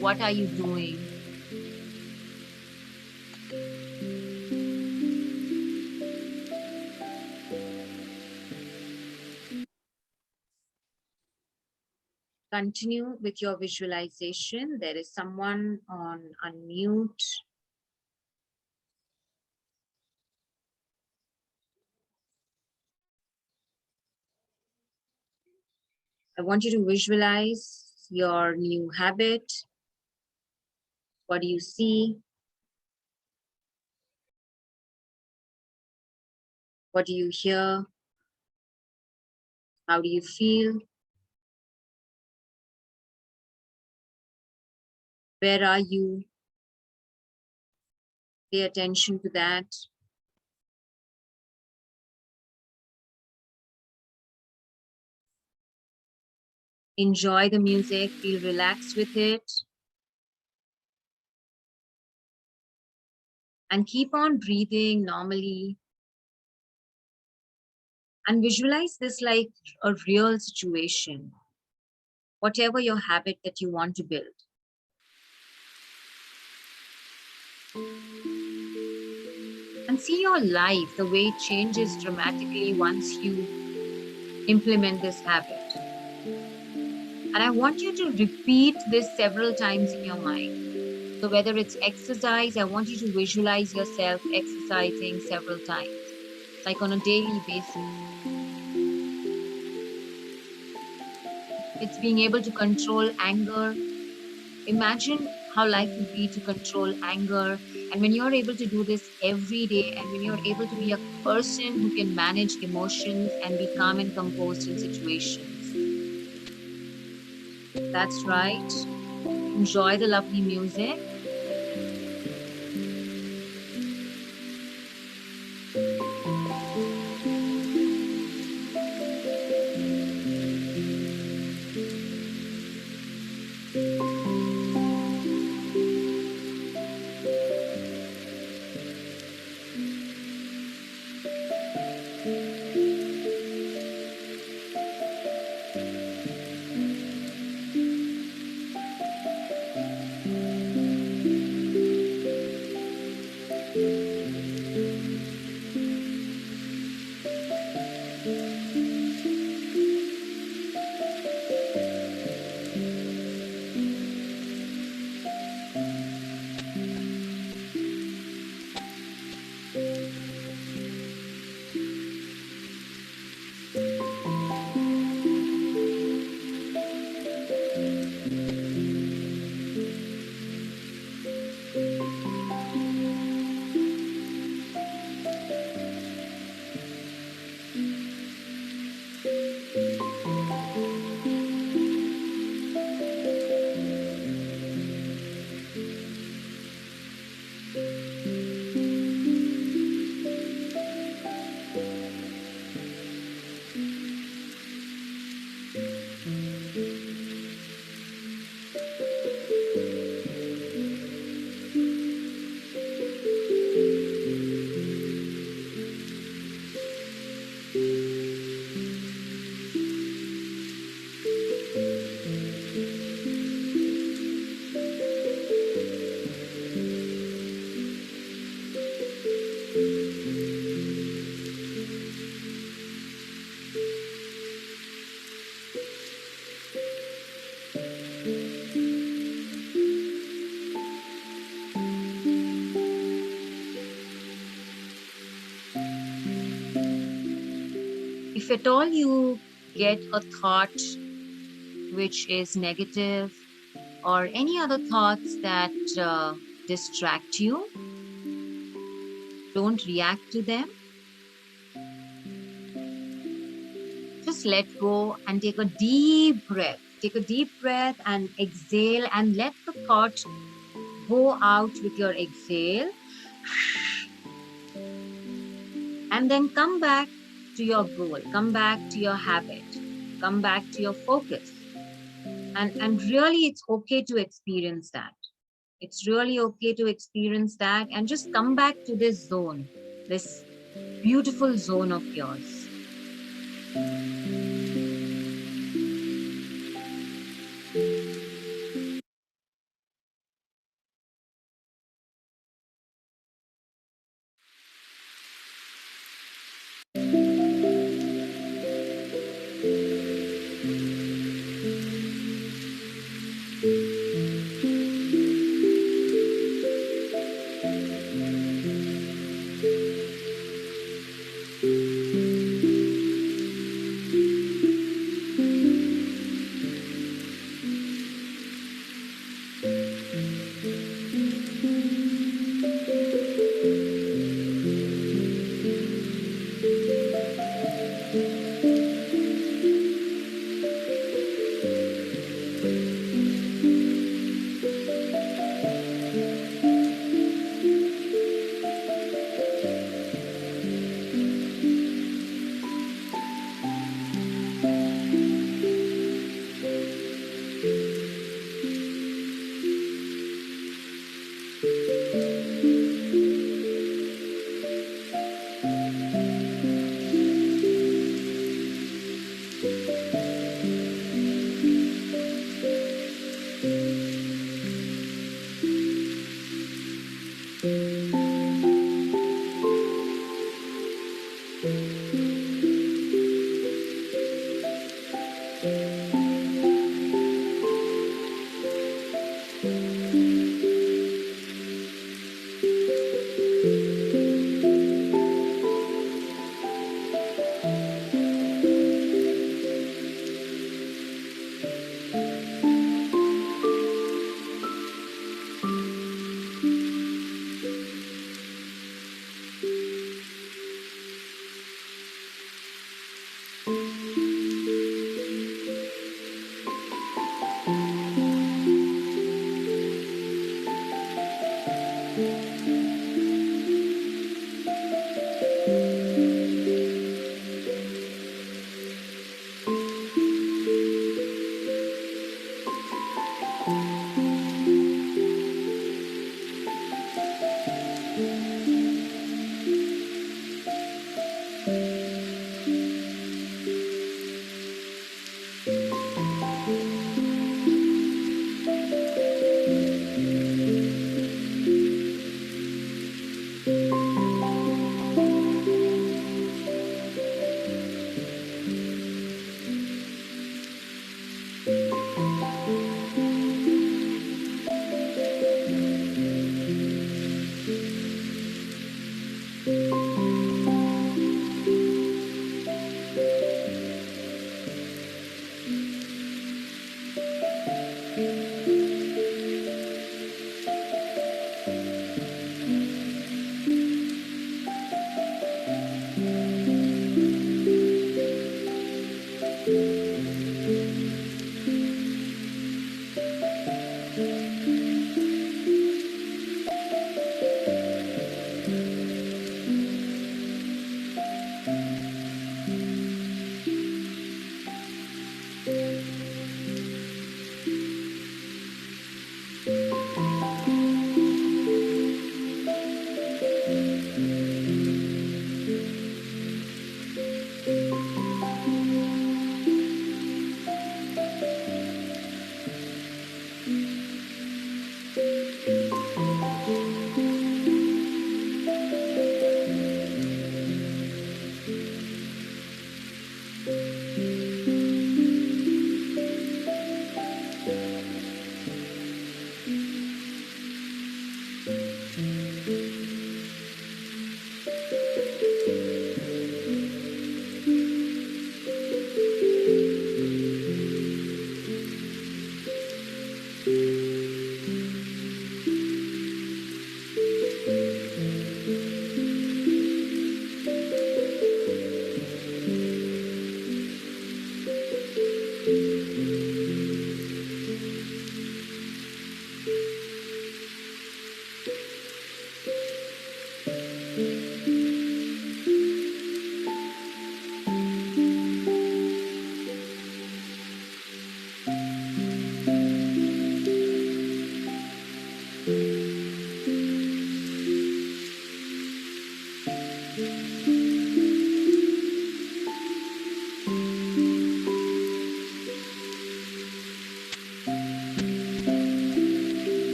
what are you doing. Continue with your visualization. There is someone on unmute. I want you to visualize your new habit. What do you see? What do you hear? How do you feel? Where are you? Pay attention to that. Enjoy the music, feel relaxed with it. And keep on breathing normally. And visualize this like a real situation, whatever your habit that you want to build. And see your life, the way it changes dramatically once you implement this habit. And I want you to repeat this several times in your mind. So whether it's exercise, I want you to visualize yourself exercising several times, like on a daily basis. It's being able to control anger. Imagine how life would be to control anger. And when you're able to do this every day, and when you're able to be a person who can manage emotions and be calm and composed in situations. That's right. Enjoy the lovely music. If at all you get a thought which is negative or any other thoughts that distract you, don't react to them. Just let go and take a deep breath. Take a deep breath and exhale and let the thought go out with your exhale. And then come back to your goal, come back to your habit, come back to your focus. And really, it's okay to experience that. It's really okay to experience that and just come back to this zone, this beautiful zone of yours.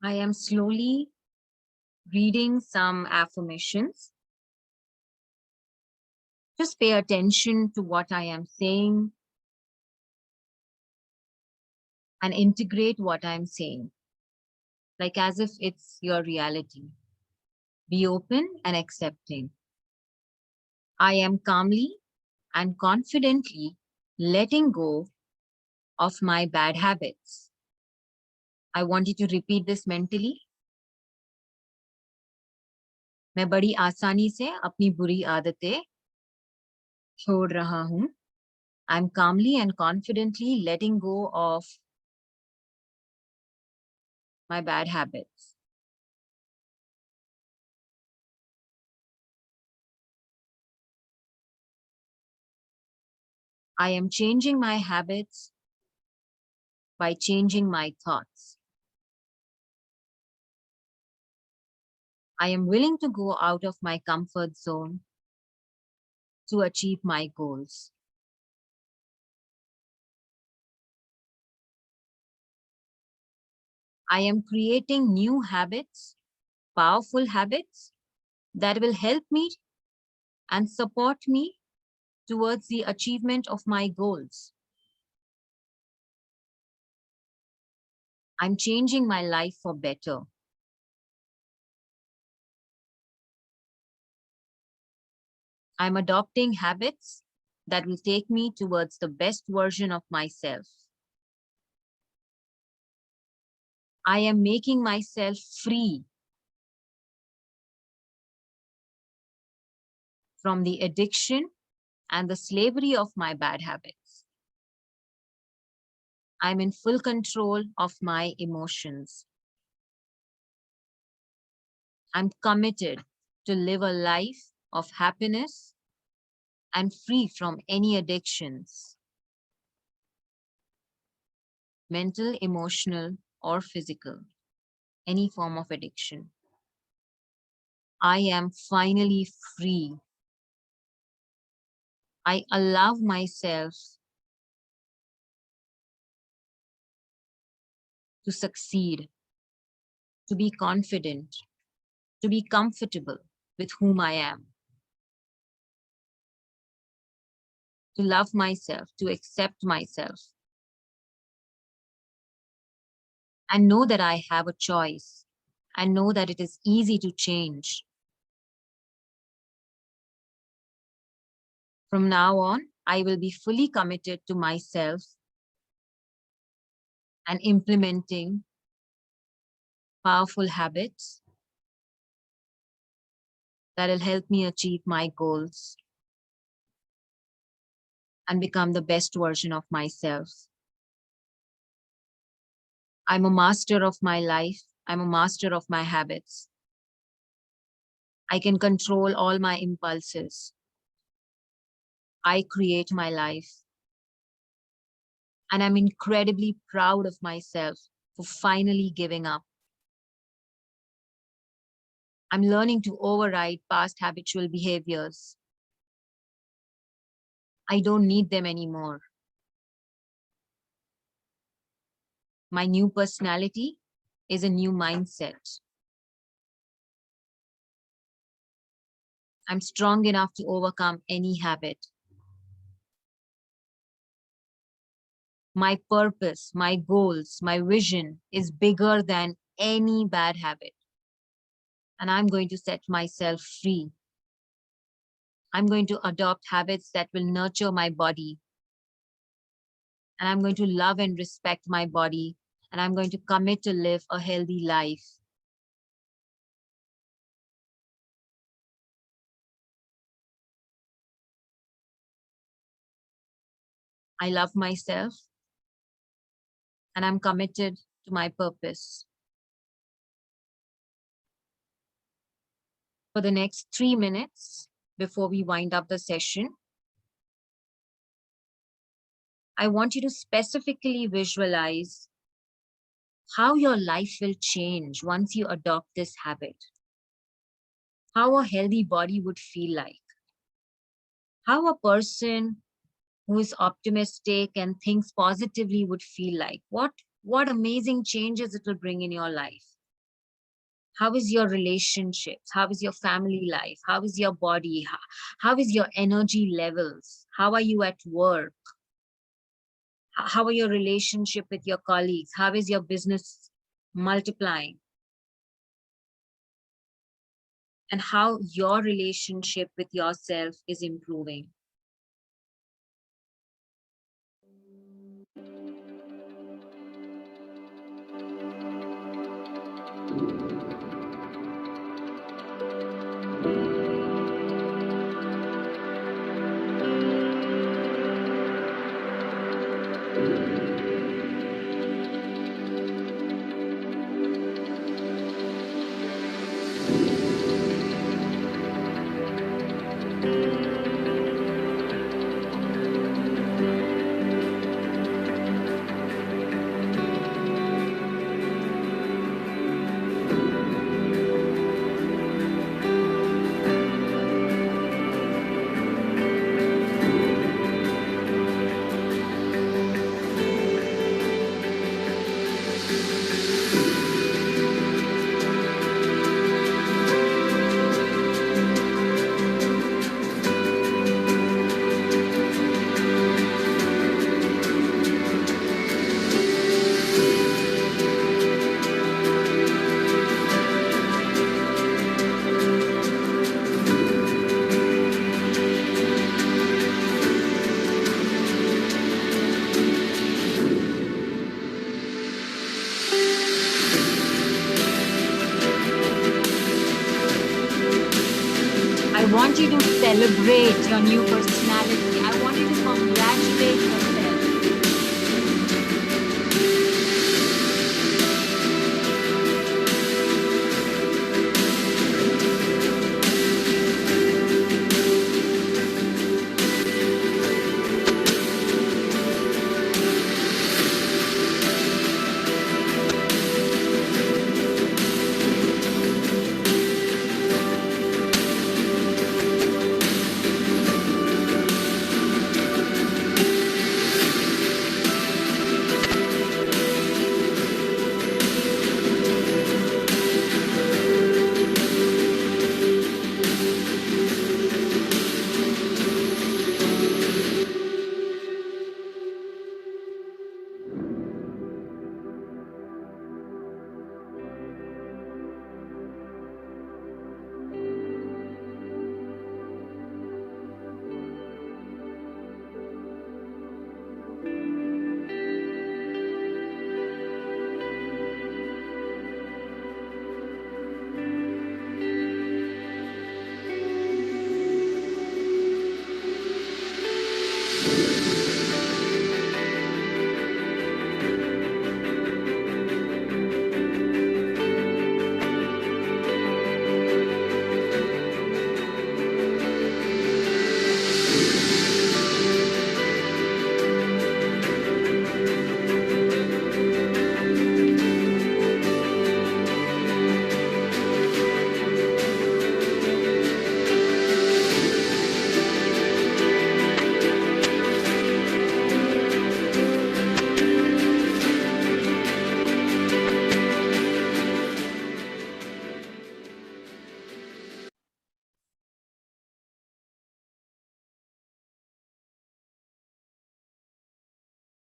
I am slowly reading some affirmations. Just pay attention to what I am saying and integrate what I'm saying, like as if it's your reality. Be open and accepting. I am calmly and confidently letting go of my bad habits. I want you to repeat this mentally. मैं बड़ी आसानी से अपनी बुरी आदतें छोड़ रहा हूँ. I'm calmly and confidently letting go of my bad habits. I am changing my habits by changing my thoughts. I am willing to go out of my comfort zone to achieve my goals. I am creating new habits, powerful habits that will help me and support me towards the achievement of my goals. I'm changing my life for better. I'm adopting habits that will take me towards the best version of myself. I am making myself free from the addiction and the slavery of my bad habits. I'm in full control of my emotions. I'm committed to live a life of happiness and free from any addictions, mental, emotional, or physical, any form of addiction. I am finally free. I allow myself to succeed, to be confident, to be comfortable with whom I am, to love myself, to accept myself, and know that I have a choice, and know that it is easy to change. From now on, I will be fully committed to myself and implementing powerful habits that will help me achieve my goals and become the best version of myself. I'm a master of my life. I'm a master of my habits. I can control all my impulses. I create my life. And I'm incredibly proud of myself for finally giving up. I'm learning to override past habitual behaviors. I don't need them anymore. My new personality is a new mindset. I'm strong enough to overcome any habit. My purpose, my goals, my vision is bigger than any bad habit. And I'm going to set myself free. I'm going to adopt habits that will nurture my body. And I'm going to love and respect my body. And I'm going to commit to live a healthy life. I love myself. And I'm committed to my purpose. For the next 3 minutes, before we wind up the session, I want you to specifically visualize how your life will change once you adopt this habit. How a healthy body would feel like. How a person who is optimistic and thinks positively would feel like. What amazing changes it will bring in your life. How is your relationships? How is your family life? How is your body? How is your energy levels? How are you at work? How are your relationship with your colleagues? How is your business multiplying? And how your relationship with yourself is improving. I want you to celebrate your new personality. I want you to congratulate yourself.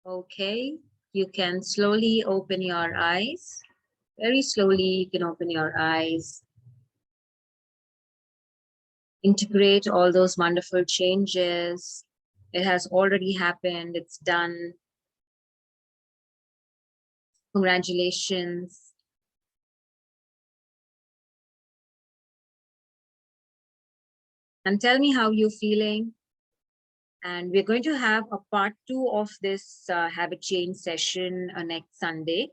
Okay, you can slowly open your eyes. Very slowly, you can open your eyes. Integrate all those wonderful changes. It has already happened. It's done. Congratulations. And tell me how you're feeling. And we're going to have a part 2 of this habit change session next Sunday.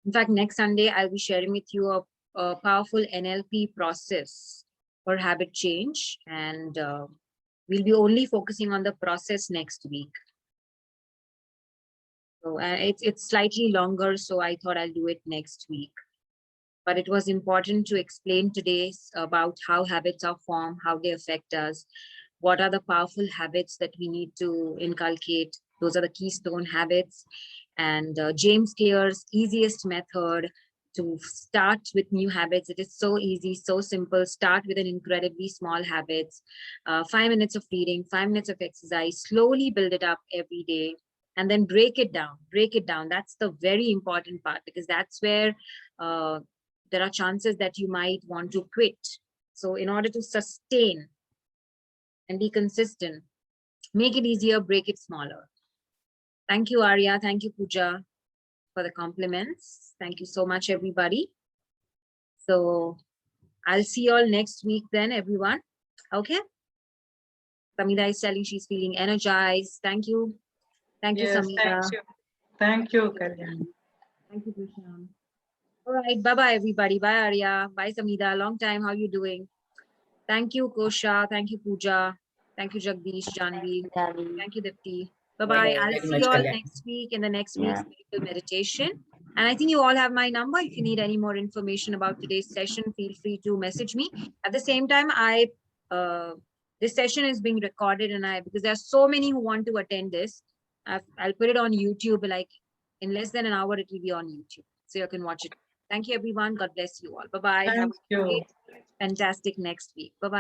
In fact, next Sunday, I'll be sharing with you a powerful NLP process for habit change. And we'll be only focusing on the process next week. So it's slightly longer, so I thought I'll do it next week. But it was important to explain today about how habits are formed, how they affect us, what are the powerful habits that we need to inculcate. Those are the keystone habits. And James Clear's easiest method to start with new habits. It is so easy, so simple. Start with an incredibly small habits, 5 minutes of reading, 5 minutes of exercise, slowly build it up every day, and then break it down. Break it down. That's the very important part, because that's where there are chances that you might want to quit. So in order to sustain and be consistent, make it easier, break it smaller. Thank you, Arya. Thank you, Pooja, for the compliments. Thank you so much, everybody. So I'll see you all next week then, everyone. Okay. Samida is telling she's feeling energized. Thank you. Thank you, Yes, Samida. thank you. Thank you, Kalyan. Thank you, Prashant. All right. Bye-bye, everybody. Bye, Arya. Bye, Samida. Long time. How you doing? Thank you, Kosha. Thank you, Pooja. Thank you, Jagdish, Janvi. Thank you, Dipti. Bye-bye. I'll Very see much, you all Kalyan. next week in the next week's spiritual meditation. And I think you all have my number. If you need any more information about today's session, feel free to message me. At the same time, this session is being recorded, and because there are so many who want to attend this, I'll put it on YouTube. Like in less than an hour, it will be on YouTube, so you can watch it. Thank you, everyone. God bless you all. Bye-bye. Have Thank a you. great, fantastic next week. Bye-bye.